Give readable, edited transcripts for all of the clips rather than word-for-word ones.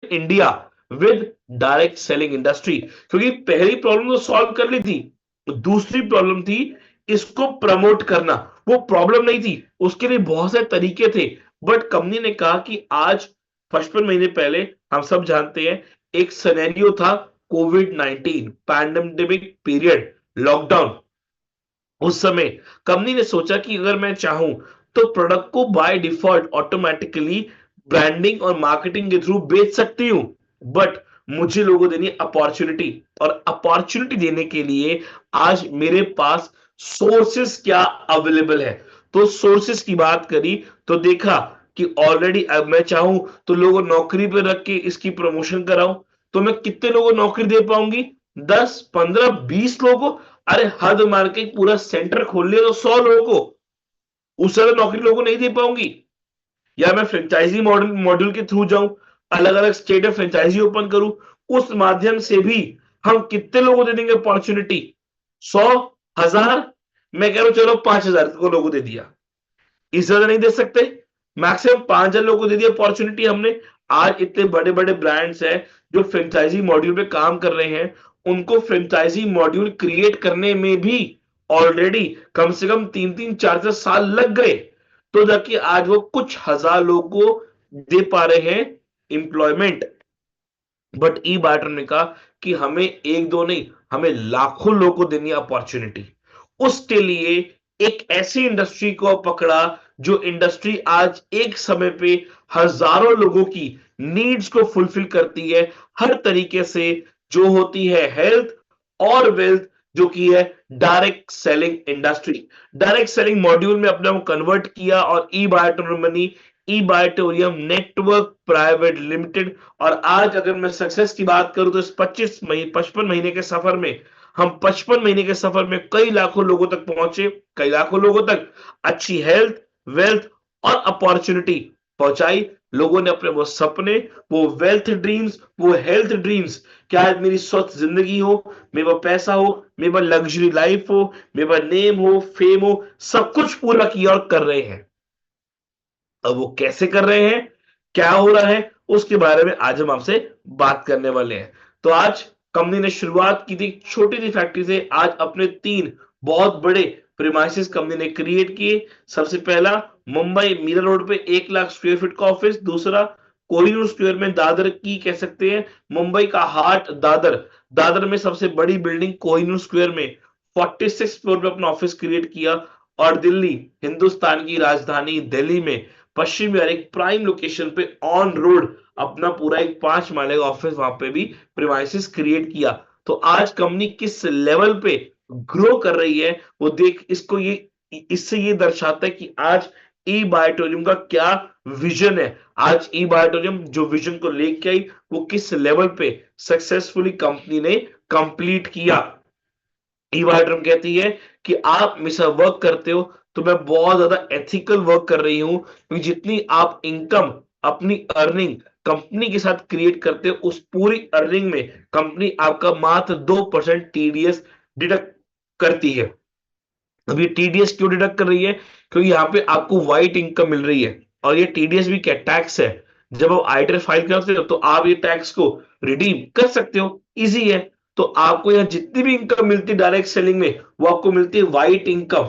India with direct selling industry, क्योंकि पहली problem तो सॉल्व कर ली थी, दूसरी प्रॉब्लम थी इसको प्रमोट करना। वो प्रॉब्लम नहीं थी, उसके लिए बहुत सारे तरीके थे, बट कंपनी ने कहा कि आज 55 महीने पहले हम सब जानते हैं एक सिनेरियो था, कोविड 19 पैंडेमिक पीरियड, लॉकडाउन। उस समय कंपनी ने सोचा कि अगर मैं चाहूं तो प्रोडक्ट को बाय डिफॉल्ट ऑटोमेटिकली ब्रांडिंग और मार्केटिंग के थ्रू बेच सकती हूं, बट मुझे लोगों को देनी अपॉर्चुनिटी, और अपॉर्चुनिटी देने के लिए आज मेरे पास सोर्सेस क्या अवेलेबल है। तो सोर्सेस की बात करी तो देखा कि ऑलरेडी अब मैं चाहूं तो लोगों नौकरी पे रख के इसकी प्रमोशन कराऊं, तो मैं कितने लोगों को नौकरी दे पाऊंगी? 10 15 20 लोगों को। अरे हद मार के पूरा सेंटर खोल लिया तो 100 लोगों को, उससे ज्यादा नौकरी लोगों को नहीं दे पाऊंगी। या मैं फ्रेंचाइजी मॉडल मॉड्यूल के थ्रू जाऊं, अलग अलग स्टेट में फ्रेंचाइजी ओपन करूं, उस माध्यम से भी हम कितने लोगों को दे देंगे अपॉर्चुनिटी? 100 1000? मैं कह रहा हूं चलो 5000 को लोगों को दे दिया, इससे ज्यादा नहीं दे सकते। मैक्सिमम 5000 लोगों को दे दिया अपॉर्चुनिटी हमने। आज इतने बड़े बड़े ब्रांड्स हैं जो फ्रेंचाइजी मॉड्यूल पे काम कर रहे हैं, उनको फ्रेंचाइजी मॉड्यूल क्रिएट करने में भी ऑलरेडी कम से कम 3 3 4 4 साल लग गए, तो जाके आज वो कुछ हजार लोगों को दे पा रहे हैं एम्प्लॉयमेंट। बट ई बार्टर ने कहा कि हमें एक दो नहीं, हमें लाखों लोगों को देनी अपॉर्चुनिटी। उसके लिए एक ऐसी इंडस्ट्री को पकड़ा जो इंडस्ट्री आज एक समय पे हजारों लोगों की नीड्स को फुलफिल करती है हर तरीके से, जो होती है हेल्थ और वेल्थ, जो की है direct selling industry. Direct selling module में अपने को कन्वर्ट किया और ई बायोटोमनी, ई बायोटोरियम नेटवर्क प्राइवेट लिमिटेड। और आज अगर मैं सक्सेस की बात करूं तो इस 55 महीने के सफर में, हम 55 महीने के सफर में कई लाखों लोगों तक पहुंचे, कई लाखों लोगों तक अच्छी हेल्थ, वेल्थ और अपॉर्चुनिटी पहुंचाई। लोगों ने अपने वो सपने, वो वेल्थ ड्रीम्स, वो हेल्थ ड्रीम्स, क्या आज मेरी स्वस्थ जिंदगी हो, मेरे पास पैसा हो, मेरे पास लग्जरी लाइफ हो, मेरे पास नेम हो, फेम हो, सब कुछ पूरा किया और कर रहे हैं। अब वो कैसे कर रहे हैं, क्या हो रहा है, उसके बारे में आज हम आपसे बात करने वाले हैं। तो आज कंपनी ने शुरुआत की थी छोटी सी फैक्ट्री से, आज अपने 3 बहुत बड़े प्रीमाइसेस कंपनी ने क्रिएट किए। सबसे पहला मुंबई मीरा रोड पे 1 लाख स्क्वायर फीट का ऑफिस, दूसरा कोहिनूर स्क्वायर में, दादर की कह सकते हैं मुंबई का हार्ट दादर, दादर में सबसे बड़ी बिल्डिंग कोहिनूर स्क्वायर में 46 फ्लोर पे अपना ऑफिस क्रिएट किया। और दिल्ली, हिंदुस्तान की राजधानी दिल्ली में पश्चिम विहार एक प्राइम लोकेशन पे ऑन रोड अपना पूरा एक 5 माले का ऑफिस वहां पे भी प्रीमाइसेस क्रिएट किया। तो आज कंपनी किस लेवल पे ग्रो कर रही है वो देख, इसको ये इससे ये दर्शाता है कि आज ई बायोटोरियम का क्या विजन है। आज ई बायोटोरियम जो विजन को लेके आई वो किस लेवल पे सक्सेसफुली कंपनी ने कंप्लीट किया। ईवाइड्रम कहती है कि आप मेरे वर्क करते हो तो मैं बहुत ज्यादा एथिकल वर्क कर रही हूं, क्योंकि जितनी आप इनकम अपनी अर्निंग कंपनी के साथ क्रिएट करते हो, उस पूरी अर्निंग में कंपनी आपका मात्र 2% टीडीएस डिडक्ट करती है। अब ये टीडीएस क्यों डिडक्ट कर रही है? क्योंकि यहाँ पे आपको व्हाइट इनकम मिल रही है, और ये टीडीएस भी क्या टैक्स है। जब आप आई फाइल करते हो तो आप ये टैक्स को रिडीम कर सकते हो, इजी है। तो आपको यहाँ जितनी भी इनकम मिलती है डायरेक्ट सेलिंग में, वो आपको मिलती है व्हाइट इनकम।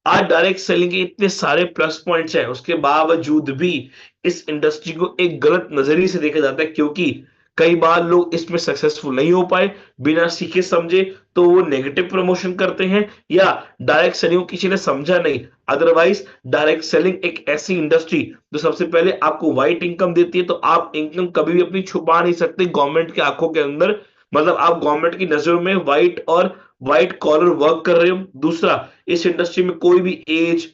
आज डायरेक्ट सेलिंग के इतने सारे प्लस पॉइंट्स हैं, उसके बावजूद भी इस इंडस्ट्री को एक गलत नजरिए से देखा जाता है, क्योंकि कई बार लोग इसमें सक्सेसफुल नहीं हो पाए बिना सीखे समझे, तो वो नेगेटिव प्रमोशन करते हैं या डायरेक्ट सेलिंग किसी ने समझा नहीं। अदरवाइज डायरेक्ट सेलिंग एक ऐसी इंडस्ट्री जो सबसे पहले आपको व्हाइट इनकम देती है, तो आप इनकम कभी भी अपनी छुपा नहीं सकते गवर्नमेंट के आंखों के अंदर। मतलब आप गवर्नमेंट की नजरों में व्हाइट कॉलर वर्क कर रहे हो। दूसरा, इस इंडस्ट्री में कोई भी एज,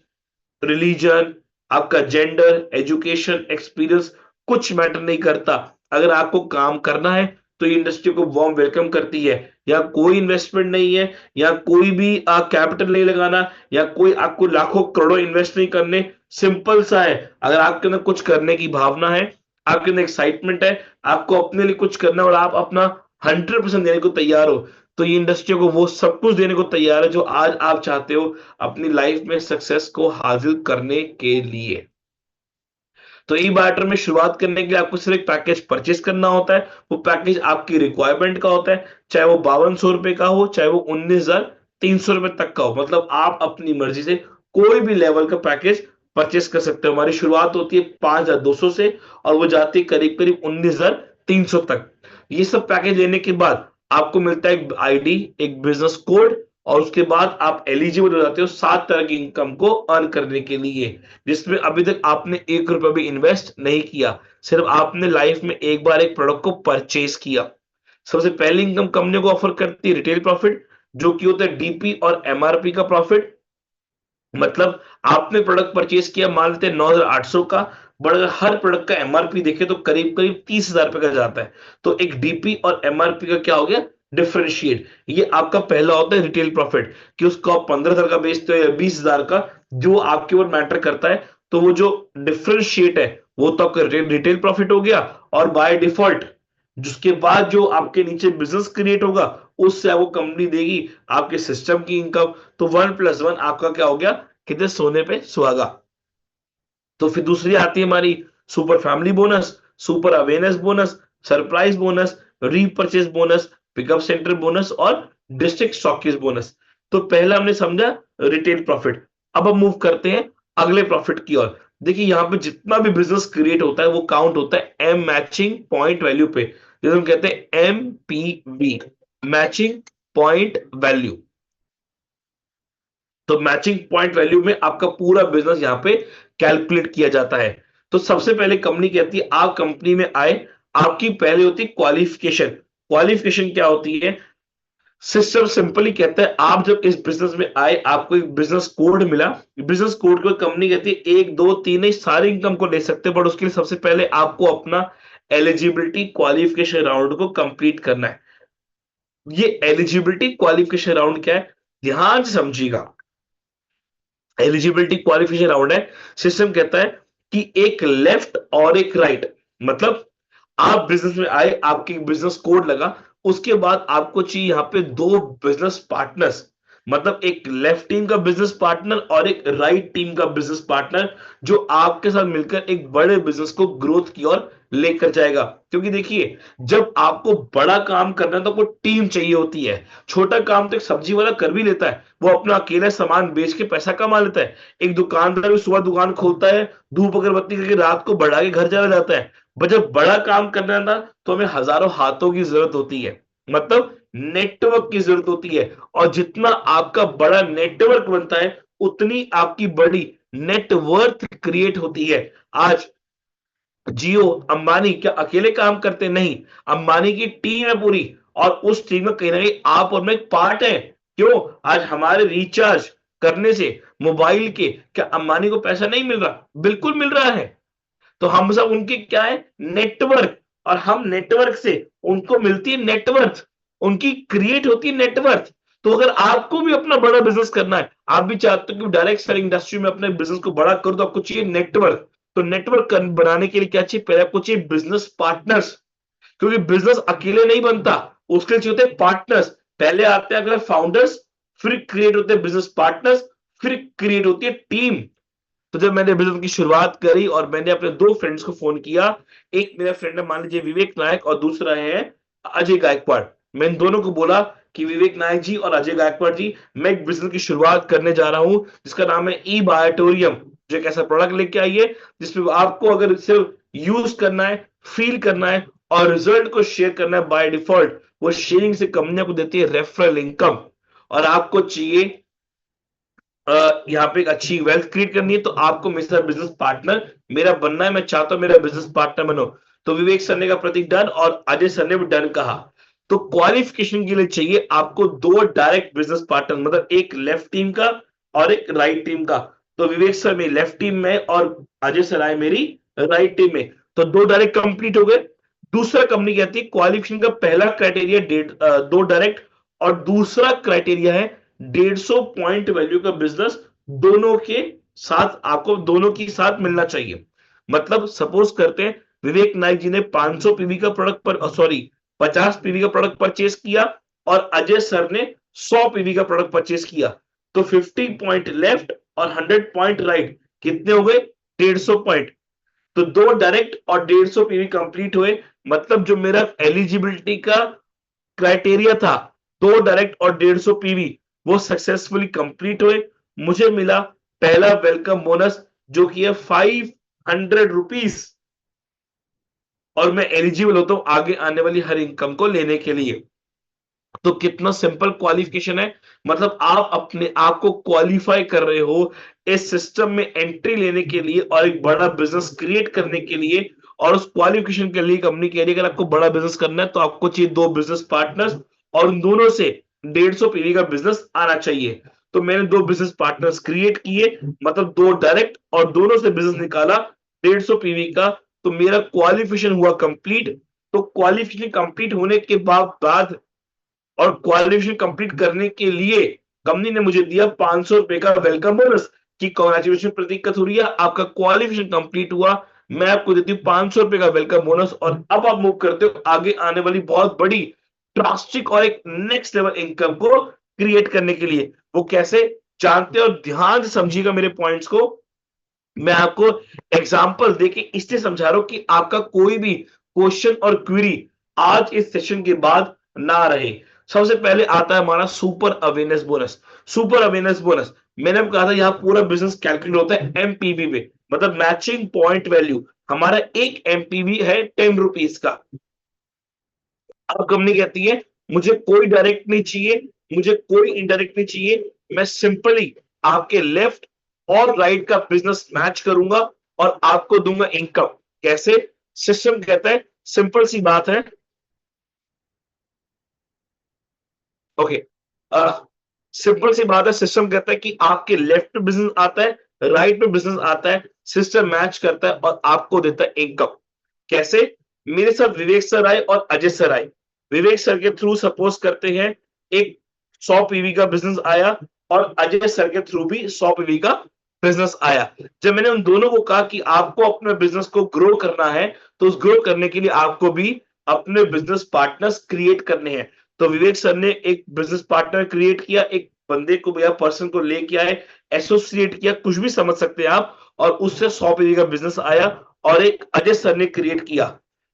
रिलीजन, आपका जेंडर, एजुकेशन, एक्सपीरियंस कुछ मैटर नहीं करता। अगर आपको काम करना है तो ये इंडस्ट्री को वार्म वेलकम करती है। या कोई इन्वेस्टमेंट नहीं है, या कोई भी कैपिटल नहीं लगाना, या कोई आपको लाखों करोड़ों इन्वेस्ट नहीं करने। सिंपल सा है, अगर आपके अंदर कुछ करने की भावना है, आपके अंदर एक्साइटमेंट है, आपको अपने लिए कुछ करना है और आप अपना 100% देने को तैयार हो, तो ये इंडस्ट्री को वो सब कुछ देने को तैयार है जो आज आप चाहते हो अपनी लाइफ में सक्सेस को हासिल करने के लिए। तो ई बायोटर में शुरुआत करने के लिए आपको सिर्फ एक पैकेज परचेस करना होता है। वो पैकेज आपकी रिक्वायरमेंट का होता है, चाहे वो 5200 रुपए का हो, चाहे वो 19,300 रुपए तक का हो। मतलब आप अपनी मर्जी से कोई भी लेवल का पैकेज परचेस कर सकते हो। हमारी शुरुआत होती है 5200 से और वो जाती है करीब करीब 19,300 तक। ये सब पैकेज लेने के बाद आपको मिलता है एक आईडी, एक बिजनेस कोड, और उसके बाद आप एलिजिबल हो जाते हो 7 तरह की इनकम को अर्न करने के लिए, जिसमें अभी तक आपने 1 रुपया भी इन्वेस्ट नहीं किया, सिर्फ आपने लाइफ में एक बार एक प्रोडक्ट को परचेज किया। सबसे पहली इनकम कंपनी को ऑफर करती है रिटेल प्रॉफिट, जो कि होता है डीपी और एमआरपी का प्रॉफिट। मतलब आपने प्रोडक्ट परचेज किया, मान लेते हैं 9,800 का, बट अगर हर प्रोडक्ट का एमआरपी देखे तो करीब करीब 30,000 रुपए का जाता है। तो एक डीपी और एमआरपी का क्या हो गया, डिफरेंशिएट। ये आपका पहला होता है रिटेल प्रॉफिट, कि उसको आप 15,000 का बेचते हो या 20,000 का, जो आपके ऊपर मैटर करता है। तो वो जो डिफरेंशिएट है वो तो आपका रिटेल प्रॉफिट हो गया। और बाय डिफॉल्ट जिसके बाद जो आपके नीचे बिजनेस क्रिएट होगा, उससे आपको कंपनी देगी आपके सिस्टम की इनकम। तो 1+1 आपका क्या हो गया, कितने सोने पे सुहागा। तो फिर दूसरी आती है हमारी super family bonus, super awareness bonus, surprise bonus, repurchase bonus, pickup centre bonus और डिस्ट्रिक्ट स्टॉकिस्ट बोनस। तो पहला हमने समझा रिटेल प्रॉफिट। अब हम मूव करते हैं अगले प्रॉफिट की ओर। देखिए यहां पे जितना भी बिजनेस क्रिएट होता है वो काउंट होता है एम मैचिंग पॉइंट वैल्यू पे, जिसे हम कहते हैं एमपीवी, मैचिंग पॉइंट वैल्यू। तो मैचिंग पॉइंट वैल्यू में आपका पूरा बिजनेस यहां पे कैलकुलेट किया जाता है। तो सबसे पहले कंपनी कहती है आप कंपनी में आए, आपकी पहले होती है क्वालिफिकेशन। क्वालिफिकेशन क्या होती है, सिस्टम सिंपली कहता है आप जब इस बिजनेस में आए आपको एक बिजनेस कोड मिला। बिजनेस कोड को कंपनी कहती है 1 2 3 नहीं सारी इनकम को ले सकते, बट उसके लिए सबसे पहले आपको अपना एलिजिबिलिटी क्वालिफिकेशन राउंड को कंप्लीट करना है। ये एलिजिबिलिटी क्वालिफिकेशन राउंड क्या है, ध्यान से समझिएगा। एलिजिबिलिटी क्वालिफिकेशन राउंड है, सिस्टम कहता है कि एक लेफ्ट और एक राइट, मतलब आप बिजनेस में आए, आपकी बिजनेस कोड लगा, उसके बाद आपको चाहिए यहां पे दो बिजनेस पार्टनर्स। मतलब एक लेफ्ट टीम का बिजनेस पार्टनर और एक राइट टीम का बिजनेस पार्टनर, जो आपके साथ मिलकर एक बड़े बिजनेस को ग्रोथ की ओर लेकर जाएगा। क्योंकि देखिए जब आपको बड़ा काम करना है तो आपको टीम चाहिए होती है। छोटा काम तो एक सब्जी वाला कर भी लेता है, वो अपना अकेला सामान बेच के पैसा कमा लेता है। एक दुकानदार भी सुबह दुकान खोलता है, धूप अगरबत्ती करके रात को बढ़ा के घर चला जाता है। बट जब बड़ा काम करना था तो हमें हजारों हाथों की जरूरत होती है, मतलब नेटवर्क की जरूरत होती है। और जितना आपका बड़ा नेटवर्क बनता है उतनी आपकी बड़ी नेटवर्थ क्रिएट होती है। आज जियो अंबानी क्या अकेले काम करते, नहीं, अंबानी की टीम है पूरी, और उस टीम में कहीं ना कहीं आप और मैं एक पार्ट है। क्यों, आज हमारे रिचार्ज करने से मोबाइल के क्या अंबानी को पैसा नहीं मिल रहा, बिल्कुल मिल रहा है। तो हम सब उनके क्या है, नेटवर्क, और हम नेटवर्क से उनको मिलती है नेटवर्थ, उनकी क्रिएट होती है नेटवर्थ। तो अगर आपको भी अपना बड़ा बिजनेस करना है, आप भी चाहते हो कि डायरेक्ट सेलिंग इंडस्ट्री में अपने बिजनेस को बड़ा करो, तो आपको चाहिए नेटवर्क। तो नेटवर्क बनाने के लिए क्या चाहिए, पहले आपको चाहिए बिजनेस पार्टनर्स। क्योंकि बिजनेस अकेले नहीं बनता, उसके लिए चाहिए होते पार्टनर्स। पहले आते हैं अगर फाउंडर्स, फिर क्रिएट होते हैं बिजनेस पार्टनर्स, फिर क्रिएट होती है टीम। तो जब मैंने बिजनेस की शुरुआत करी और मैंने अपने दो फ्रेंड्स को फोन किया, एक मेरा फ्रेंड है मान लीजिए विवेक नायक और दूसरा है अजय गायकवाड़। मैं इन दोनों को बोला कि विवेक नायक जी और अजय गायकवाड़ जी, मैं एक बिजनेस की शुरुआत करने जा रहा हूं जिसका नाम है ई बायोटोरियम। जो एक ऐसा प्रोडक्ट लेके आइए जिसमें आपको अगर सिर्फ यूज करना है, फील करना है और रिजल्ट को शेयर करना है, बाय डिफॉल्ट वो शेयरिंग से कंपनी को देती है रेफरल इनकम। और आपको चाहिए यहाँ पे एक अच्छी वेल्थ क्रिएट करनी है, तो आपको मेरे साथ बिजनेस पार्टनर मेरा बनना है, मैं चाहता हूं मेरा बिजनेस पार्टनर बनो। तो विवेक सर ने का प्रतीक डन और अजय सर ने भी डन कहा। तो क्वालिफिकेशन के लिए चाहिए आपको दो डायरेक्ट बिजनेस पार्टनर, मतलब एक लेफ्ट टीम का और एक राइट टीम का। तो विवेक सर मेरी लेफ्ट टीम में और अजय सर आए मेरी राइट टीम में। तो दो डायरेक्ट कंप्लीट हो गए। दूसरा कंपनी कहती है क्वालिफिकेशन का पहला क्राइटेरिया दो डायरेक्ट, और दूसरा क्राइटेरिया है 150 पॉइंट वैल्यू का बिजनेस दोनों के साथ, आपको दोनों की साथ मिलना चाहिए। मतलब सपोज करते हैं विवेक नायक जी ने 500 पीवी का प्रोडक्ट पर सॉरी 50 पीवी का प्रोडक्ट परचेस किया और अजय सर ने 100 पीवी का प्रोडक्ट परचेस किया। तो 50 पॉइंट लेफ्ट और 100 पॉइंट राइट कितने हो गए, 150 पॉइंट। तो 2 डायरेक्ट और 150 पीवी कंप्लीट हुए, मतलब जो मेरा एलिजिबिलिटी का क्राइटेरिया था, 2 डायरेक्ट और 150 पीवी, वो सक्सेसफुली कंप्लीट हुए। मुझे मिला पहला वेलकम बोनस, जो कि है 500 रुपीस, और मैं एलिजिबल होता हूं आगे आने वाली हर इनकम को लेने के लिए। तो कितना सिंपल क्वालिफिकेशन है, मतलब आप अपने आप को क्वालिफाई कर रहे हो इस सिस्टम में एंट्री लेने के लिए और एक बड़ा बिजनेस क्रिएट करने के लिए। और उस क्वालिफिकेशन के लिए कंपनी कह रही है अगर आपको बड़ा बिजनेस करना है तो आपको चाहिए 2 बिजनेस पार्टनर्स, और उन दोनों से 150 पीवी का बिजनेस आना चाहिए। तो मैंने 2 बिजनेस पार्टनर्स क्रिएट किए, मतलब 2 डायरेक्ट, और दोनों से बिजनेस निकाला 150 पीवी का। तो मेरा क्वालिफिकेशन हुआ कंप्लीट। तो क्वालिफिकेशन कंप्लीट होने के बाद और क्वालिफिकेशन कंप्लीट करने के लिए कंपनी ने मुझे दिया 500 रुपए का वेलकम बोनस कि कांग्रेचुलेशन प्रतीक कथुरिया, आपका क्वालिफिकेशन कंप्लीट हुआ, मैं आपको देती हूँ 500 रुपए का वेलकम बोनस, और अब आप मूव करते हो आगे आने वाली बहुत बड़ी ड्रास्टिक और एक नेक्स्ट लेवल इनकम को क्रिएट करने के लिए। वो कैसे जानते हैं, और ध्यान से समझिएगा मेरे पॉइंट्स को। मैं आपको एग्जांपल देके इसलिए समझा रहा हूं कि आपका कोई भी क्वेश्चन और क्वेरी आज इस सेशन के बाद ना रहे। सबसे पहले आता है हमारा super awareness bonus. Super awareness bonus, मैंने आपको कहा था यहां पूरा बिजनेस कैलकुलेट होता है एमपीवी में, मतलब मैचिंग पॉइंट वैल्यू। हमारा एक एमपीवी है 10 रुपीज का। अब कंपनी कहती है मुझे कोई डायरेक्ट नहीं चाहिए, मुझे कोई इनडायरेक्ट नहीं चाहिए, मैं सिंपली आपके लेफ्ट और राइट का बिजनेस मैच करूंगा और आपको दूंगा इनकम। कैसे? सिस्टम कहता है, सिंपल सी बात है। ओके, सिंपल सी बात है, सिस्टम कहता है कि आपके लेफ्ट में बिजनेस आता है, राइट में बिजनेस आता है, सिस्टम मैच करता है और आपको देता है इनकम। कैसे? मेरे साथ विवेक सर आए और अजय सर आए। विवेक सर के थ्रू सपोज करते हैं एक 100 पीवी का बिजनेस आया, और अजय सर के थ्रू भी 100 पीवी का बिजनेस आया। जब मैंने उन दोनों को कहा कि आपको अपने बिजनेस को ग्रो करना है, तो उस ग्रो करने के लिए आपको भी अपने बिजनेस पार्टनर्स क्रिएट करने हैं। तो विवेक सर ने एक बिजनेस पार्टनर क्रिएट किया, एक बंदे को या पर्सन को लेके आए, एसोसिएट किया, कुछ भी समझ सकते हैं आप, और उससे 100 पीवी का बिजनेस आया, और एक अजय सर ने क्रिएट किया।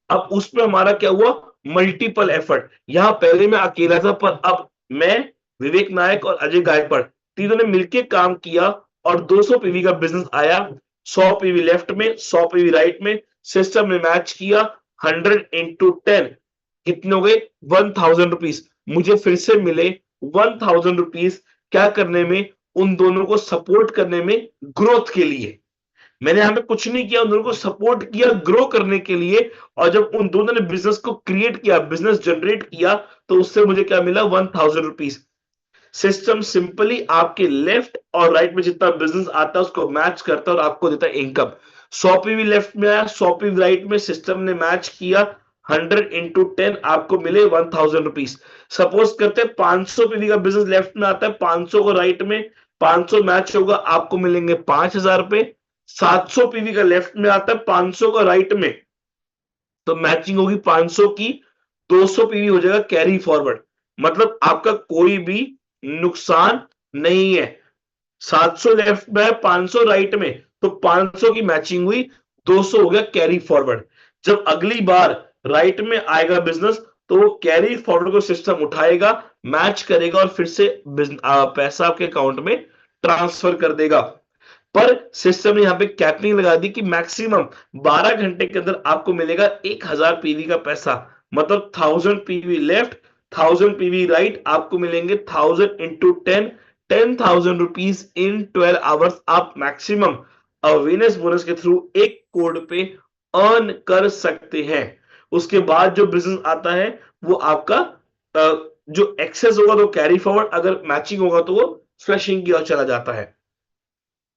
अब उसमें हमारा क्या हुआ? Multiple effort. यहां पहले मैं अकेला था, पर अब मैं, विवेक नायक और अजय गायकवाड़, तीनों ने मिलकर काम किया और 200 पीवी का बिजनेस आया। 100 पीवी लेफ्ट में, 100 पीवी राइट में, सिस्टम ने मैच किया। 100 इंटू 10 कितने हो गए? 1000 रुपीज। मुझे फिर से मिले 1000 रुपीज। क्या करने में? उन दोनों को सपोर्ट करने में, ग्रोथ के लिए। मैंने यहां पे कुछ नहीं किया, उन दोनों को सपोर्ट किया ग्रो करने के लिए। और जब उन दोनों ने बिजनेस को क्रिएट किया, बिजनेस जनरेट किया, तो उससे मुझे क्या मिला? 1000 रुपीज। सिस्टम सिंपली आपके लेफ्ट और राइट में जितना बिजनेस आता है उसको मैच करता है और आपको देता है इनकम। 100 पीवी लेफ्ट में आया, 100 पीवी राइट में, सिस्टम ने मैच किया। 100 इंटू 10 आपको मिले 1000 रुपीज। सपोज करते हैं 500 पीवी का बिजनेस लेफ्ट में आता है, 500 को राइट में, 500 मैच होगा, आपको मिलेंगे 5000 रुपए। 700 पीवी का लेफ्ट में आता है, 500 का राइट में, तो मैचिंग होगी 500 की, 200 पीवी हो जाएगा कैरी फॉरवर्ड। मतलब आपका कोई भी नुकसान नहीं है। 700 लेफ्ट में है, 500 राइट में, तो 500 की मैचिंग हुई, 200 हो गया कैरी फॉरवर्ड। जब अगली बार राइट में आएगा बिजनेस, तो वो कैरी फॉरवर्ड को सिस्टम उठाएगा, मैच करेगा और फिर से पैसा आपके अकाउंट में ट्रांसफर कर देगा। पर सिस्टम ने यहां पे कैपिंग लगा दी कि मैक्सिमम 12 घंटे के अंदर आपको मिलेगा 1000 पीवी का पैसा। मतलब 1000 पीवी लेफ्ट, 1000 पीवी राइट, आपको मिलेंगे 1000 इंटू 10, 10,000 रुपीज इन 12 आवर्स। आप मैक्सिमम अवेयरनेस बोनस के थ्रू एक कोड पे अर्न कर सकते हैं। उसके बाद जो बिजनेस आता है वो आपका जो एक्सेस होगा तो कैरी फॉरवर्ड, अगर मैचिंग होगा तो वो फ्लशिंग की ओर चला जाता है।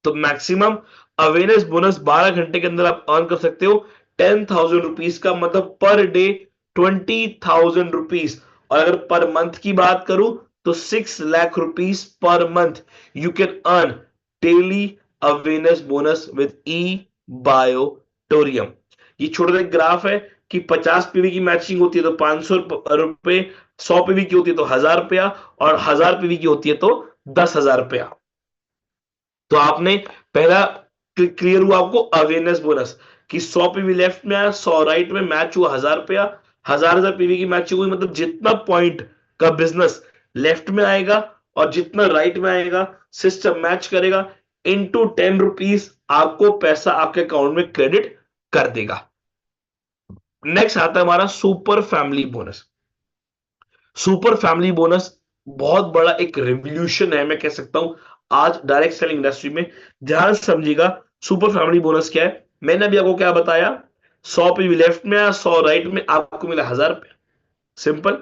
तो मैक्सिमम अवेयरनेस बोनस 12 घंटे के अंदर आप अर्न कर सकते हो 10,000 रुपीज का, मतलब पर डे 20,000 रुपीज। और अगर पर मंथ की बात करूं तो 6 lakh rupees per month you can earn daily awareness bonus with e Biotorium. ये छोटा सा ग्राफ है कि 50 पीवी की मैचिंग होती है तो 500 रुपए, 100 पीवी की होती है तो 1000 रुपया, और 1000 पीवी की होती है तो 10,000 रुपया। तो आपने पहला क्लियर हुआ आपको अवेयरनेस बोनस। कि 100 पीवी लेफ्ट में आया, 100 राइट में, मैच हुआ 1000 रुपया, 1000 पीवी की मैचिंग हुई, मतलब जितना पॉइंट का बिजनेस लेफ्ट में आएगा और जितना राइट में आएगा सिस्टम मैच करेगा, इनटू 10 रुपीज आपको पैसा आपके अकाउंट में क्रेडिट कर देगा। नेक्स्ट आता है हमारा super family bonus. Super family bonus बहुत बड़ा एक रिवॉल्यूशन है, मैं कह सकता हूं आज डायरेक्ट सेलिंग इंडस्ट्री में। ध्यान से समझिएगा, सुपर फैमिली बोनस क्या है। मैंने अभी आपको क्या बताया, 100 पीवी लेफ्ट में या 100 राइट में, आपको मिला 1000 रुपया। सिंपल।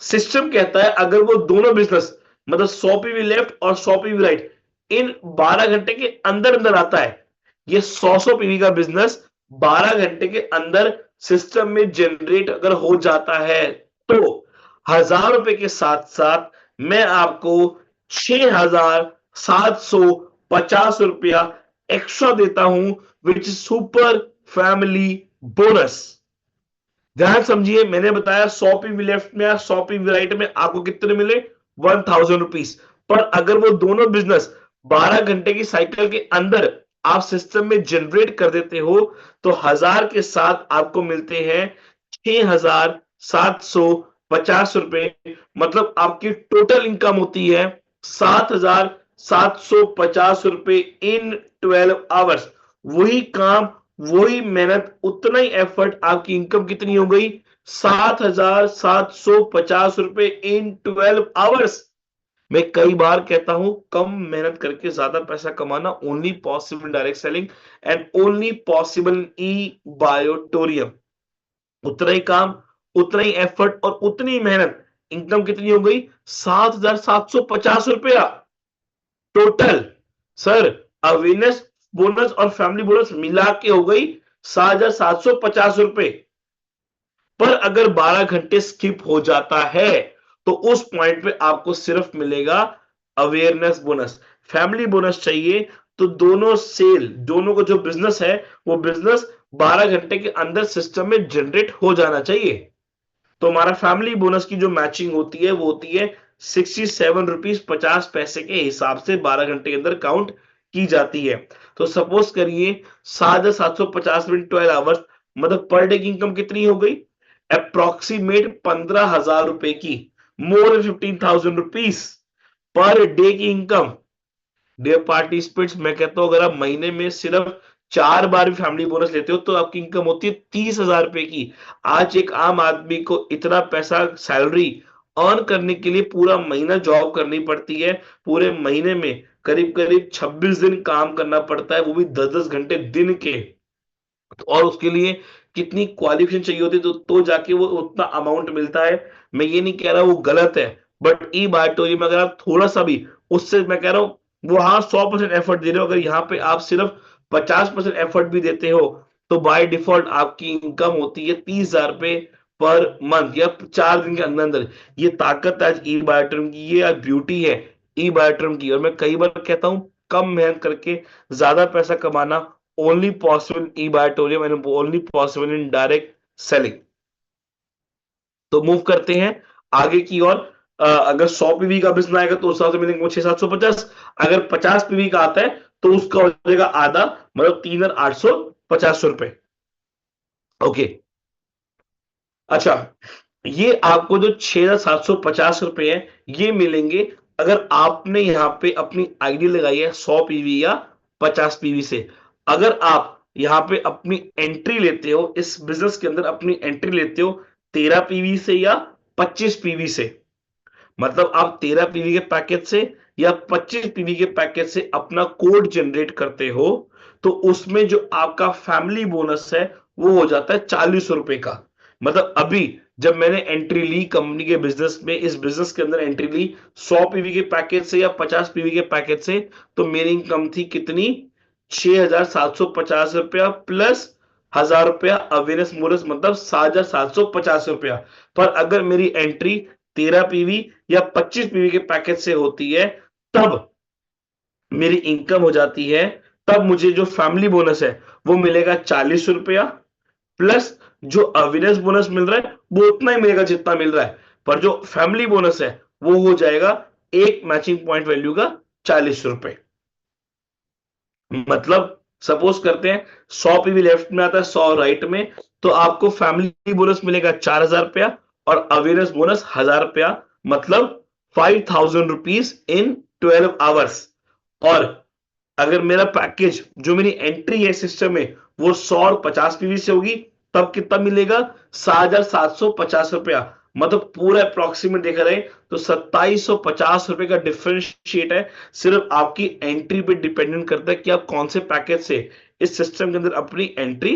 सिस्टम कहता है अगर वो दोनों बिजनेस, मतलब 100 पीवी लेफ्ट और 100 पीवी राइट, इन 12 घंटे के अंदर अंदर आता है, ये 100 पीवी का बिजनेस 12 घंटे के अंदर सिस्टम में जनरेट अगर हो जाता है, तो 1000 रुपए के साथ साथ मैं आपको 6750 रुपया एक्स्ट्रा देता हूं, which is super family bonus. ध्यान समझिए, मैंने बताया 100 पीवी लेफ्ट में या 100 पीवी राइट में आपको कितने मिले, 1000 रुपीज। पर अगर वो दोनों बिजनेस 12 घंटे की साइकिल के अंदर आप सिस्टम में जनरेट कर देते हो, तो 1000 के साथ आपको मिलते हैं 6750 रुपए। मतलब आपकी टोटल इनकम होती है 7750 रुपए इन 12 आवर्स। वही काम, वही मेहनत, उतना ही एफर्ट, आपकी इनकम कितनी हो गई, 7750 रुपए इन 12 आवर्स। मैं कई बार कहता हूं कम मेहनत करके ज्यादा पैसा कमाना only possible in direct selling and only possible in e Biotorium. उतना ही काम, उतना ही एफर्ट और उतनी ही मेहनत, इनकम कितनी हो गई, 7750 रुपया टोटल। सर, अवेयरनेस बोनस और फैमिली बोनस मिला के हो गई 7750 रुपए। पर अगर 12 घंटे स्किप हो जाता है तो उस पॉइंट पे आपको सिर्फ मिलेगा अवेयरनेस बोनस। फैमिली बोनस चाहिए तो दोनों सेल, दोनों का जो बिजनेस है वो बिजनेस 12 घंटे के अंदर सिस्टम में जनरेट हो जाना चाहिए। तो हमारा फैमिली बोनस की जो मैचिंग होती है वो होती है 67 रुपीज 50 पैसे के हिसाब से 12 घंटे के अंदर काउंट की जाती है। तो सपोज करिए 7750 में 12 आवर्स, मतलब पर डे की इनकम कितनी हो गई, अप्रोक्सीमेट 15,000 रुपए की, more than 15,000 rupees per day की इनकम। डियर पार्टिसिपेंट्स, मैं कहता हूं अगर आप महीने में सिर्फ 4 बार भी फैमिली बोनस लेते हो तो आपकी इनकम होती है 30,000 रुपए की। आज एक आम आदमी को इतना पैसा सैलरी अर्न करने के लिए पूरा महीना जॉब करनी पड़ती है, पूरे महीने में करीब करीब 26 दिन काम करना पड़ता है, वो भी 10-10 घंटे दिन के। और उसके लिए कितनी क्वालिफिकेशन चाहिए होती है, तो जाके वो उतना अमाउंट मिलता है। मैं ये नहीं कह रहा वो गलत है, बट ई बायोटोरियम में अगर आप थोड़ा सा भी उससे, मैं कह रहा हूं वो हाँ 100% एफर्ट दे रहे हो, अगर यहाँ पे आप सिर्फ 50% एफर्ट भी देते हो तो बाय डिफॉल्ट आपकी इनकम होती है 30,000 रुपए पर मंथ या 4 दिन के अंदर अंदर। ये ताकत है आज ई बायोटोरियम की, ये आज ब्यूटी है ई बायोटोरियम की। और मैं कई बार कहता हूं कम मेहनत करके ज्यादा पैसा कमाना only possible in e-biatorium and only possible in direct selling। तो मूव करते हैं आगे की ओर। अगर 100 पीवी का बिजनेस आएगा तो उस हिसाब से मिलेंगे 6750। अगर 50 पीवी का आता है तो उसका हो जाएगा आधा, मतलब 3,850 रुपए। ओके, अच्छा, ये आपको जो 6,750 रुपए है ये मिलेंगे अगर आपने यहां पे अपनी आईडी लगाई है 100 पीवी या 50 पीवी से। अगर आप यहां पे अपनी एंट्री लेते हो, इस बिजनेस के अंदर अपनी एंट्री लेते हो 13 पीवी से या 25 पीवी से, मतलब आप 13 पीवी के पैकेज से या 25 पीवी के पैकेज से अपना कोड जनरेट करते हो, तो उसमें जो आपका फैमिली बोनस है वो हो जाता है 40 रुपए का। मतलब अभी जब मैंने एंट्री ली कंपनी के बिजनेस में, इस बिजनेस के अंदर एंट्री ली 100 पीवी के पैकेज से या 50 पीवी के पैकेज से, तो मेरी इनकम थी कितनी, 6,750 रुपया प्लस 1,000 रुपया अवेयरनेस बोनस, मतलब 7,750 रुपया। पर अगर मेरी एंट्री 13 पीवी या 25 पीवी के पैकेज से होती है, तब मेरी इनकम हो जाती है, तब मुझे जो फैमिली बोनस है वो मिलेगा 40 रुपया, प्लस जो अवेयरनेस बोनस मिल रहा है वो उतना ही मिलेगा जितना मिल रहा है, पर जो फैमिली बोनस है वो हो जाएगा एक मैचिंग पॉइंट वैल्यू का 40 रुपए। मतलब सपोज करते हैं 100 पीवी लेफ्ट में आता है, 100 राइट में, तो आपको फैमिली बोनस मिलेगा 4,000 रुपया और अवेयरनेस बोनस 1,000 रुपया, मतलब 5,000 रुपीज इन 12 आवर्स। और अगर मेरा पैकेज जो मेरी एंट्री है सिस्टम में वो 100 और 50 पीवी से होगी, तब कितना मिलेगा? 7,750 रुपया। मतलब पूरा अप्रोक्सीमेट देखा रहे तो 2,750 रुपए का डिफरेंशिएट है। सिर्फ आपकी एंट्री पे डिपेंडेंट करता है कि आप कौन से पैकेज से इस सिस्टम के अंदर अपनी एंट्री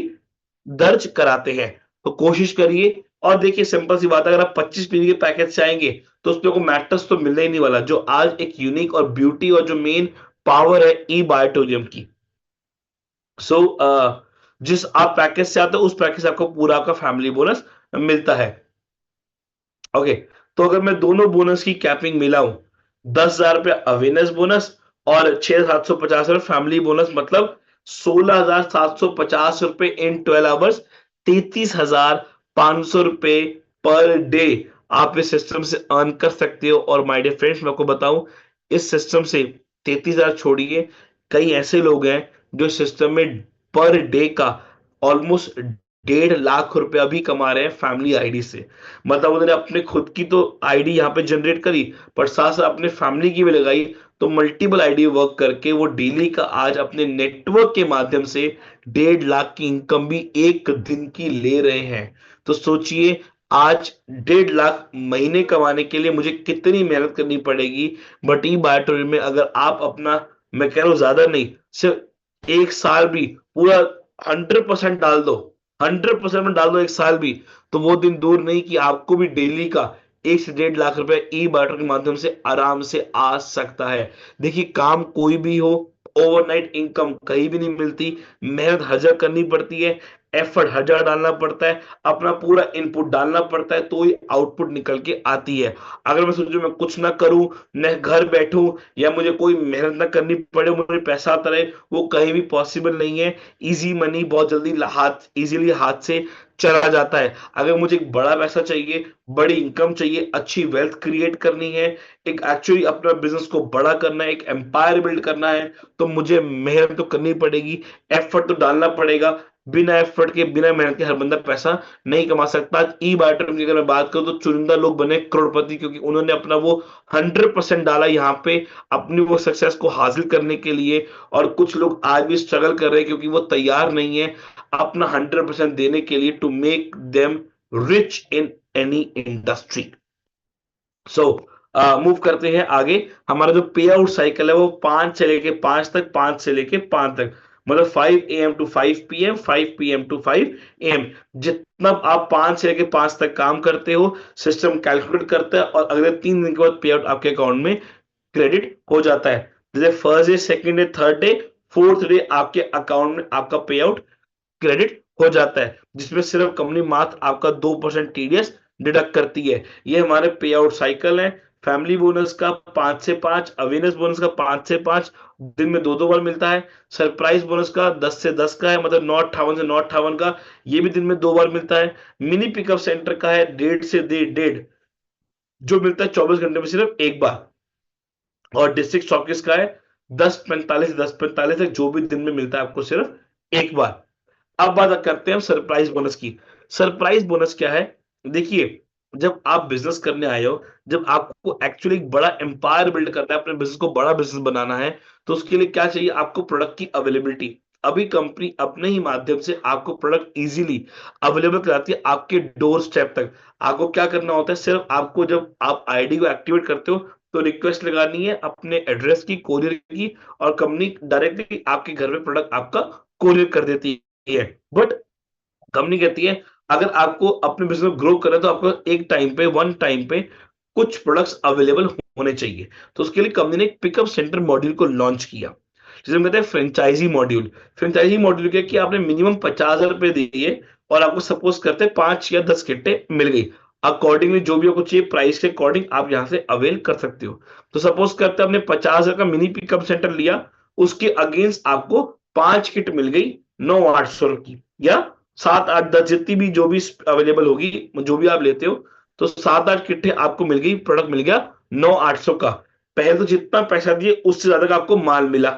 दर्ज कराते हैं। तो कोशिश करिए। और देखिए सिंपल सी बात है, अगर आप 25 पीवी के पैकेज से आएंगे तो उसमें को मैट्रेस तो मिलने ही नहीं वाला, जो आज एक यूनिक और ब्यूटी और जो मेन पावर है ई बायोटोरियम की। सो जिस आप पैकेज से आते हो उस पैकेज से आपको पूरा आपका फैमिली बोनस मिलता है। ओके, तो अगर मैं दोनों बोनस की कैपिंग मिलाऊं, 10,000 रुपया अवेयरनेस बोनस और 6,750 फैमिली बोनस, मतलब 16,750 रुपए इन 12 आवर्स, 33,500 रुपए पर डे आप इस सिस्टम से अर्न कर सकते हो। और माय डियर फ्रेंड्स, मैं आपको बताऊं, इस सिस्टम से 33,000 छोड़िए, कई ऐसे लोग हैं जो सिस्टम में पर डे का ऑलमोस्ट 1.5 लाख रुपया भी कमा रहे हैं फैमिली आईडी से। मतलब उन्होंने अपने खुद की तो आईडी यहाँ पे जनरेट करी, पर साथ साथ अपने फैमिली की भी लगाई। तो मल्टीपल आईडी वर्क करके वो डेली का आज अपने नेटवर्क के माध्यम से 1.5 लाख की इनकम भी एक दिन की ले रहे हैं। तो सोचिए, आज 1.5 लाख महीने कमाने के लिए मुझे कितनी मेहनत करनी पड़ेगी। बट ई बायोटोरियम में अगर आप अपना, मैं कह रहा हूं ज्यादा नहीं, सिर्फ एक साल भी पूरा 100% डाल दो, 100% में डाल दो एक साल भी, तो वो दिन दूर नहीं कि आपको भी डेली का 1 से 1.5 लाख रुपए ई बार्टर के माध्यम से आराम से आ सकता है। देखिए काम कोई भी हो, ओवरनाइट इनकम कहीं भी नहीं मिलती। मेहनत हजार करनी पड़ती है, एफर्ट हजार डालना पड़ता है, अपना पूरा इनपुट डालना पड़ता है, तो ही आउटपुट निकल के आती है। अगर मैं सोचूं मैं कुछ ना करूं, न घर बैठूं, या मुझे कोई मेहनत ना करनी पड़े, मुझे पैसा आता रहे, वो कहीं भी पॉसिबल नहीं है। इजी मनी बहुत जल्दी हाथ इजीली हाथ से चला जाता है। अगर मुझे एक बड़ा पैसा चाहिए, बड़ी इनकम चाहिए, अच्छी वेल्थ क्रिएट करनी है, एक एक्चुअली अपना बिजनेस को बड़ा करना है, एक एम्पायर बिल्ड करना है, तो मुझे मेहनत तो करनी पड़ेगी, एफर्ट तो डालना पड़ेगा। बिना एफर्ट के, बिना मेहनत के हर बंदा पैसा नहीं कमा सकता। आज ई बायोटोरियम की अगर मैं बात करूं तो चुनिंदा लोग बने करोड़पति, क्योंकि उन्होंने अपना वो 100% डाला यहाँ पे अपनी वो सक्सेस को हासिल करने के लिए। और कुछ लोग आज भी स्ट्रगल कर रहे हैं क्योंकि वो तैयार नहीं है अपना 100% देने के लिए, to make them rich in any industry. So move करते हैं आगे। हमारा जो पे आउट साइकिल है वो 5 से लेके 5 तक, 5 से लेके 5 तक, मतलब 5 AM to 5 PM, 5 PM to 5 AM। जितना आप 5 से लेके 5 तक काम करते हो, सिस्टम कैलकुलेट करता है और अगले 3 दिन के बाद पे आउट आपके अकाउंट में क्रेडिट हो जाता है। जैसे first day, second day, third day, fourth day आपके अकाउंट में आपका पे आउट क्रेडिट हो जाता है, जिसमें सिर्फ कंपनी मात्र आपका 2% टीडीएस डिडक्ट करती है। ये हमारे पे आउट साइकिल है। फैमिली बोनस का 5 से 5, अवेयरनेस बोनस का 5 से 5, दिन में दो दो बार मिलता है। सरप्राइज बोनस का 10 से 10 का है, मतलब 958 से 958 का, ये भी दिन में दो बार मिलता है। मिनी पिकअप सेंटर का है 1.5 से 1.5, जो मिलता है 24 घंटे में सिर्फ एक बार। और डिस्ट्रिक्ट स्टॉकिस्ट का है 10:45 से 10:45 तक, जो भी दिन में मिलता है आपको सिर्फ एक बार। अब बात करते हैं हम सरप्राइज बोनस की। सरप्राइज बोनस क्या है? देखिए, जब आप बिजनेस करने आए हो, जब आपको एक्चुअली एक बड़ा एम्पायर बिल्ड करना है, अपने बिजनेस को बड़ा बिजनेस बनाना है, तो उसके लिए क्या चाहिए? आपको प्रोडक्ट की अवेलेबिलिटी। अभी कंपनी अपने ही माध्यम से आपको प्रोडक्ट इजीली अवेलेबल कराती है आपके डोर स्टेप तक। आपको क्या करना होता है? सिर्फ आपको, जब आप आईडी को एक्टिवेट करते हो, तो रिक्वेस्ट लगानी है अपने एड्रेस की, कोरियर की, और कंपनी डायरेक्टली आपके घर में प्रोडक्ट आपका कोरियर कर देती है। बट कंपनी कहती है अगर आपको अपने बिजनेस ग्रो करना है तो आपको एक टाइम पे, वन टाइम पे कुछ प्रोडक्ट्स अवेलेबल होने चाहिए। तो उसके लिए कंपनी ने एक पिकअप सेंटर मॉड्यूल को लॉन्च किया, जिसे हम कहते हैं फ्रेंचाइजी मॉड्यूल। फ्रेंचाइजी मॉड्यूल क्या कि आपने मिनिमम 50,000 रुपए दिए और आपको सपोज करते हैं 5 या 10 किट्टे मिल गई। अकॉर्डिंगली जो भी आपको चाहिए प्राइस के अकॉर्डिंग आप यहाँ से अवेल कर सकते हो। तो सपोज करते हैं आपने 50,000 का मिनी पिकअप सेंटर लिया, उसके अगेंस्ट आपको 5 किट मिल गई 9,800 की, या 7 8 10 जितनी भी जो भी अवेलेबल होगी, जो भी आप लेते हो, तो 7 8 किट्टे आपको मिल गई, प्रोडक्ट मिल गया 9,800 का। पहले तो जितना पैसा दिए उससे ज्यादा का आपको माल मिला।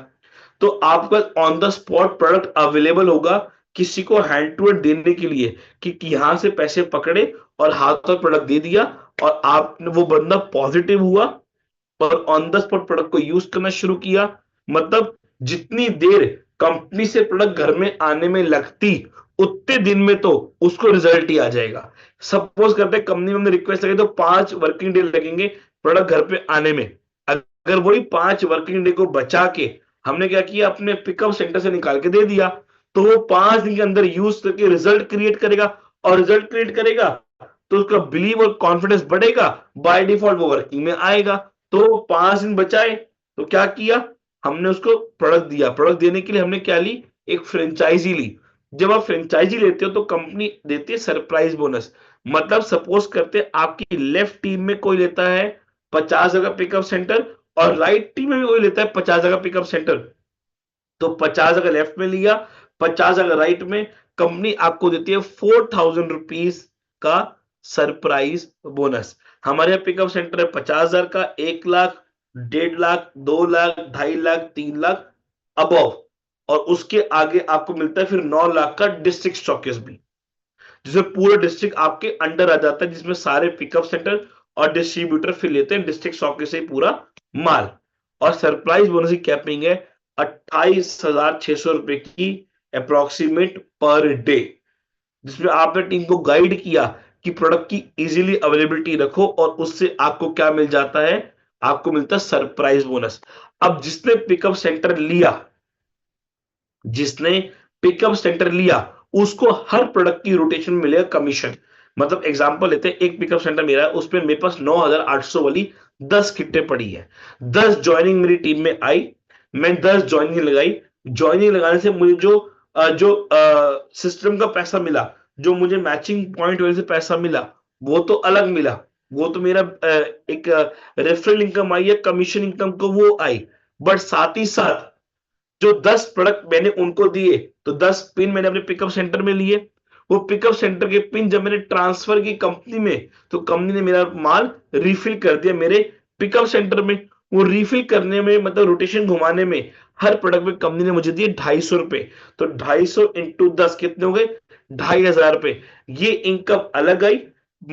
तो आपका on the spot product available होगा किसी को हैंड टू हैंड देने के लिए, कि यहां से पैसे पकड़े और हाथ और प्रोडक्ट दे दिया, और आपने वो बंदा पॉजिटिव हुआ और ऑन द स्पॉट प्रोडक्ट को यूज करना शुरू किया। मतलब जितनी देर कंपनी से प्रोडक्ट घर में आने में लगती, उतने दिन में तो उसको रिजल्ट ही आ जाएगा। सपोज करते हैं कंपनी में हमने रिक्वेस्ट लगी तो 5 वर्किंग डे लगेंगे प्रोडक्ट घर पे आने में। अगर वही 5 वर्किंग डे को बचा के हमने क्या किया, अपने पिकअप सेंटर से निकाल के दे दिया, तो वो 5 दिन के अंदर यूज करके रिजल्ट क्रिएट करेगा, और रिजल्ट क्रिएट करेगा तो उसका बिलीव और कॉन्फिडेंस बढ़ेगा, बाय डिफॉल्ट वो वर्किंग में आएगा। तो 5 दिन बचाए तो क्या किया, हमने उसको प्रोडक्ट दिया। प्रोडक्ट देने के लिए हमने क्या ली, एक फ्रेंचाइजी ली। जब आप फ्रेंचाइजी लेते हो तो कंपनी देती है सरप्राइज बोनस। मतलब सपोज करते हैं आपकी लेफ्ट टीम में कोई लेता है 50 जगह पिकअप सेंटर, और राइट टीम में भी कोई लेता है 50 जगह पिकअप सेंटर। तो 50 जगह लेफ्ट में लिया, 50 जगह राइट में, कंपनी आपको देती है 4,000 रुपीज का सरप्राइज बोनस। हमारे यहाँ पिकअप सेंटर है 50,000 का, 1 लाख, 1.5 लाख, 2 लाख, 2.5 लाख, 3 लाख अबव, और उसके आगे आपको मिलता है फिर 9 लाख का डिस्ट्रिक्ट स्टॉकिस्ट भी, जिसमें पूरा डिस्ट्रिक्ट आपके अंडर आ जाता है, जिसमें सारे पिकअप सेंटर और डिस्ट्रीब्यूटर फिर लेते हैं डिस्ट्रिक्ट स्टॉकिस्ट से पूरा माल। और सरप्राइज बोनस की कैपिंग है 28,600 रुपए की अप्रोक्सीमेट पर डे, जिसमें आपने टीम को गाइड किया कि प्रोडक्ट की इजीली अवेलेबिलिटी रखो, और उससे आपको क्या मिल जाता है, आपको मिलता है सरप्राइज बोनस। अब जिसने पिकअप सेंटर लिया उसको हर प्रोडक्ट की रोटेशन में मिलेगा कमीशन। मतलब एग्जांपल लेते हैं, एक पिकअप सेंटर मेरा है, उसमें मेरे पास 9,800 वाली 10 किट्टे पड़ी है। 10 ज्वाइनिंग मेरी टीम में आई, मैं 10 ज्वाइनिंग लगाई। ज्वाइनिंग लगाने से मुझे जो सिस्टम का पैसा मिला, जो मुझे मैचिंग पॉइंट वजह से पैसा मिला, वो तो अलग मिला। वो तो मेरा एक रेफरल इनकम आई है, कमीशन इनकम को वो आई। बट साथ ही साथ जो 10 प्रोडक्ट मैंने उनको दिए, तो 10 पिन मैंने अपने पिकअप सेंटर में लिए। वो पिकअप सेंटर के पिन जब मैंने ट्रांसफर की कंपनी में, तो कंपनी ने मेरा माल रिफिल कर दिया मेरे पिकअप सेंटर में। वो रिफिल करने में, मतलब रोटेशन घुमाने में, हर प्रोडक्ट में कंपनी ने मुझे दिए 250 रुपए। तो 250 इंटू 10 कितने हो गए, 2,500 रुपए। ये इनकम अलग आई,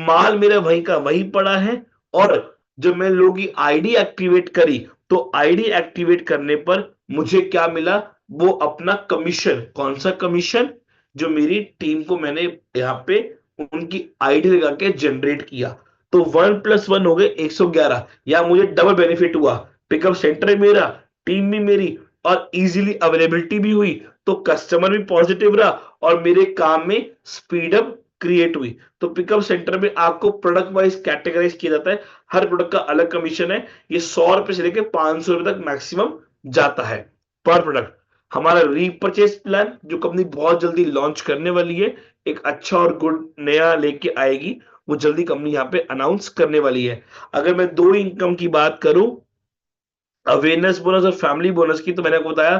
माल मेरा वहीं का वहीं पड़ा है। और जब मैं लोगों की आईडी एक्टिवेट करी, तो आईडी एक्टिवेट करने पर मुझे क्या मिला, वो अपना कमीशन। कौन सा कमीशन, जो मेरी टीम को मैंने यहाँ पे उनकी आईडी लगा के जनरेट किया। तो 1+1 हो गए 111। या मुझे डबल बेनिफिट हुआ, पिकअप सेंटर है मेरा, टीम भी मेरी, और इजीली अवेलेबिलिटी भी हुई, तो कस्टमर भी पॉजिटिव रहा, और मेरे काम में स्पीड अप क्रिएट हुई। तो पिकअप सेंटर में आपको प्रोडक्ट वाइज कैटेगराइज किया जाता है, हर प्रोडक्ट का अलग कमीशन है। ये 100 रुपए से लेकर 500 रुपए तक मैक्सिमम जाता है पर प्रोडक्ट। हमारा रीपरचेज प्लान जो कंपनी बहुत जल्दी लॉन्च करने वाली है, एक अच्छा और गुड नया लेके आएगी, वो जल्दी कंपनी यहाँ पे अनाउंस करने वाली है। अगर मैं दो इनकम की बात करूं, अवेयरनेस बोनस और फैमिली बोनस की, तो मैंने आपको बताया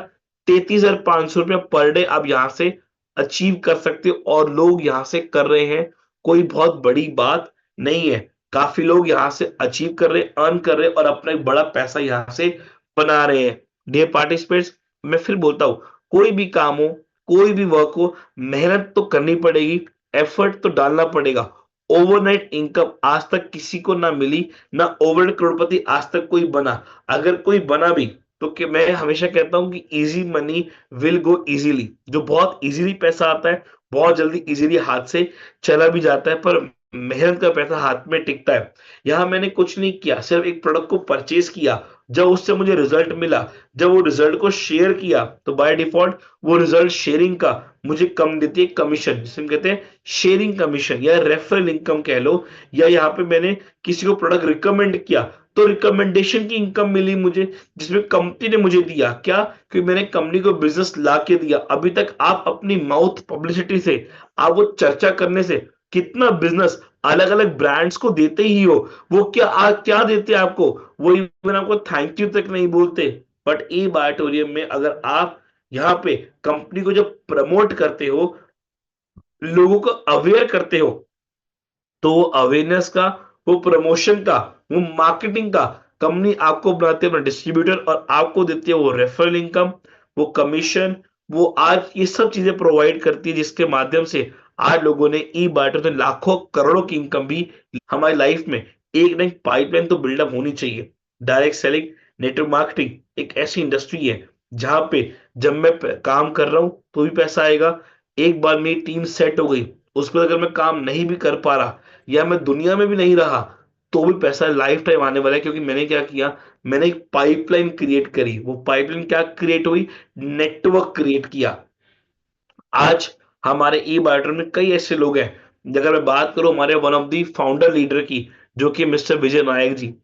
33,500 रुपया पर डे आप यहां से अचीव कर सकते हो, और लोग यहां से कर रहे हैं। कोई बहुत बड़ी बात नहीं है, काफी लोग यहां से अचीव कर रहे हैं, अर्न कर रहे हैं, और अपना एक बड़ा पैसा यहां से बना रहे हैं। डियर पार्टिसिपेंट्स, मैं फिर बोलता हूं, कोई भी काम हो, कोई भी वर्क हो, मेहनत तो करनी पड़ेगी, एफर्ट तो डालना पड़ेगा। ओवरनाइट इनकम आज तक किसी को ना मिली, ना ओवरनाइट करोड़पति आज तक कोई बना। अगर कोई बना भी, तो कि मैं हमेशा कहता हूं कि easy money will go easily. जो बहुत इजीली पैसा आता है, बहुत जल्दी इजीली हाथ से चला भी जाता है, पर मेहनत का पैसा हाथ में टिकता है। यहां मैंने कुछ नहीं किया, सिर्फ एक प्रोडक्ट को परचेज किया, जब उससे मुझे रिजल्ट मिला, जब वो रिजल्ट को शेयर किया, तो बाय डिफॉल्ट वो रिजल्ट शेयरिंग का मुझे कम देती है कमीशन, जिसे हम कहते हैं शेयरिंग कमीशन, या रेफरल इनकम कह लो। या यहाँ पे मैंने किसी को प्रोडक्ट रिकमेंड किया, तो रिकमेंडेशन की इनकम मिली मुझे, जिसमें कंपनी ने मुझे दिया क्या, कि मैंने कंपनी को बिजनेस ला के दिया। अभी तक आप अपनी माउथ पब्लिसिटी से, आप वो चर्चा करने से कितना बिजनेस अलग अलग ब्रांड्स को देते ही हो, वो क्या देते हैं आपको, वो इवन आपको थैंक यू तक नहीं बोलते। बट ई बायोटोरियम में अगर आप यहाँ पे कंपनी को जब प्रमोट करते हो, लोगों को अवेयर करते हो, तो वो अवेयरनेस का, वो प्रमोशन का, वो मार्केटिंग का, कंपनी आपको बनाती है अपना डिस्ट्रीब्यूटर, और आपको देती है वो रेफरल इनकम। वो कमीशन, वो आज ये सब चीजें प्रोवाइड करती है, जिसके माध्यम से आज लोगों ने ई बार्टर से लाखों करोड़ों की इनकम भी हमारी लाइफ में एक ना एक पाइपलाइन तो बिल्डअप होनी चाहिए। डायरेक्ट सेलिंग, नेटवर्क मार्केटिंग एक ऐसी इंडस्ट्री है जहां पे जब मैं काम कर रहा हूं तो भी पैसा आएगा। एक बार मेरी टीम सेट हो गई, उस पर अगर मैं काम नहीं भी कर पा रहा या मैं दुनिया में भी नहीं रहा तो भी पैसा लाइफ टाइम आने वाला है, क्योंकि मैंने क्या किया, मैंने एक पाइपलाइन क्रिएट करी। वो पाइपलाइन क्या क्रिएट हुई, नेटवर्क क्रिएट किया। आज हमारे ई बायोटर में कई ऐसे लोग हैं, अगर मैं बात करूं हमारे one of the founder leader की, जो कि मिस्टर विजय नायक जी।